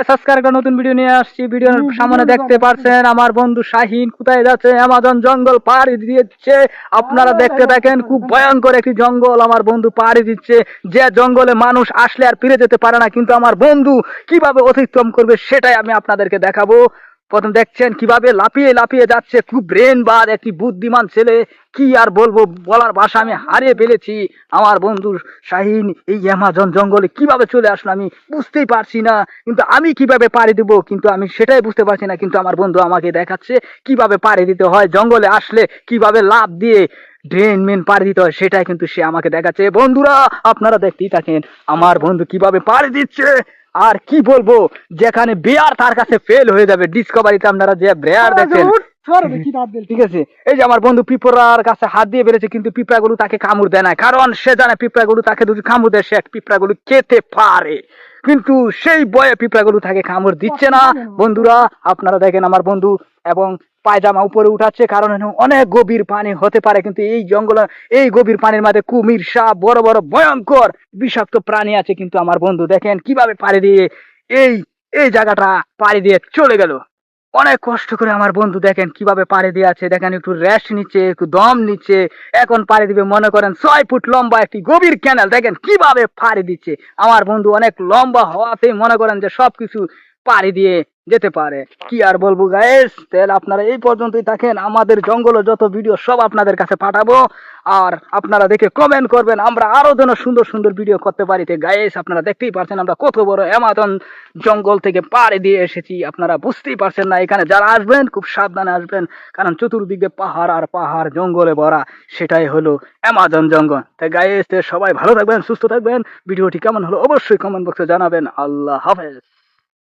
Subscribe করে নতুন video নিয়ে আসছি। ভিডিওর সামনে দেখতে পাচ্ছেন আমার বন্ধু শাহিন কোথায় যাচ্ছে, অ্যামাজন জঙ্গল পাড়ি দিচ্ছে। আপনারা দেখতে থাকেন, খুব ভয়ঙ্কর একটি জঙ্গল আমার বন্ধু পাড়ি দিচ্ছে, যে জঙ্গলে মানুষ আসলে আর ফিরে যেতে পারে না। কিন্তু আমার বন্ধু কিভাবে অতিক্রম করবে সেটাই আমি আপনাদেরকে দেখাবো। প্রথম দেখছেন কিভাবে লাফিয়ে লাফিয়ে যাচ্ছে, খুব ব্রেন বাদ একটি বুদ্ধিমান ছেলে। কি আর বলবো, বলার ভাষা আমি হারিয়ে ফেলেছি। আমার বন্ধু শাহিন এই অ্যামাজন জঙ্গলে কিভাবে চলে আসলো আমি বুঝতেই পারছি না, কিন্তু আমি কিভাবে পাড়ি দিব কিন্তু আমি সেটাই বুঝতে পারছি না। কিন্তু আমার বন্ধু আমাকে দেখাচ্ছে কিভাবে পাড়ি দিতে হয়, জঙ্গলে আসলে কিভাবে লাফ দিয়ে ড্রেন মেন পাড়ি দিতে হয় সেটাই কিন্তু সে আমাকে দেখাচ্ছে। বন্ধুরা আপনারা দেখতেই থাকেন আমার বন্ধু কিভাবে পাড়ি দিচ্ছে। আর কি বলবো, যেখানে বেয়ার তার কাছে ফেল হয়ে যাবে। ডিসকভারিতে আপনারা যে বেয়ার দেখেন, ঠিক আছে, এই যে আমার বন্ধু পিঁপড়ার কাছে হাত দিয়ে বেড়েছে, কিন্তু পিঁপড়াগুলো তাকে কামড় দেয় না, কারণ সে জানে পিঁপড়াগুলো তাকে যদি কামড় দেয় সে পিঁপড়াগুলো খেতে পারে। কিন্তু সেই বয়ে পিঁপড়াগুলো তাকে কামড় দিচ্ছে না। বন্ধুরা আপনারা দেখেন আমার বন্ধু এবং পায়জামা উপরে উঠাচ্ছে, কারণ অনেক গভীর পানি হতে পারে। কিন্তু এই জঙ্গলে এই গভীর পানির মধ্যে কুমির, সাপ, বড় বড় ভয়ঙ্কর বিষাক্ত প্রাণী আছে। কিন্তু আমার বন্ধু দেখেন কিভাবে পাড়ি দিয়ে এই এই জায়গাটা পাড়ি দিয়ে চলে গেল। অনেক কষ্ট করে আমার বন্ধু দেখেন কিভাবে পাড়ি দিয়ে আছে, দেখেন একটু রেস্ট নিচ্ছে, একটু দম নিচ্ছে। এখন পাড়ি দিবে মনে করেন 6 ফুট লম্বা একটি গভীর ক্যানেল, দেখেন কিভাবে পাড়ি দিচ্ছে। আমার বন্ধু অনেক লম্বা হওয়াতে মনে করেন যে সবকিছু পাড়ি দিয়ে যেতে পারে। কি আর বলবো গাইস, তাহলে আপনারা এই পর্যন্তই থাকেন। আমাদের জঙ্গলে যত ভিডিও সব আপনাদের কাছে পাঠাবো, আর আপনারা দেখে কমেন্ট করবেন আমরা আরো যেন সুন্দর সুন্দর ভিডিও করতে পারি। গাইস আপনারা দেখতেই পারছেন আমরা কত বড় অ্যামাজন জঙ্গল থেকে পাড়ি দিয়ে এসেছি, আপনারা বুঝতেই পারছেন না। এখানে যারা আসবেন খুব সাবধানে আসবেন, কারণ চতুর্দিকে পাহাড় আর পাহাড়, জঙ্গলে ভরা। সেটাই হলো অ্যামাজন জঙ্গল। তাই গাইস সবাই ভালো থাকবেন, সুস্থ থাকবেন। ভিডিওটি কেমন হলো অবশ্যই কমেন্ট বক্সে জানাবেন। আল্লাহ হাফেজ।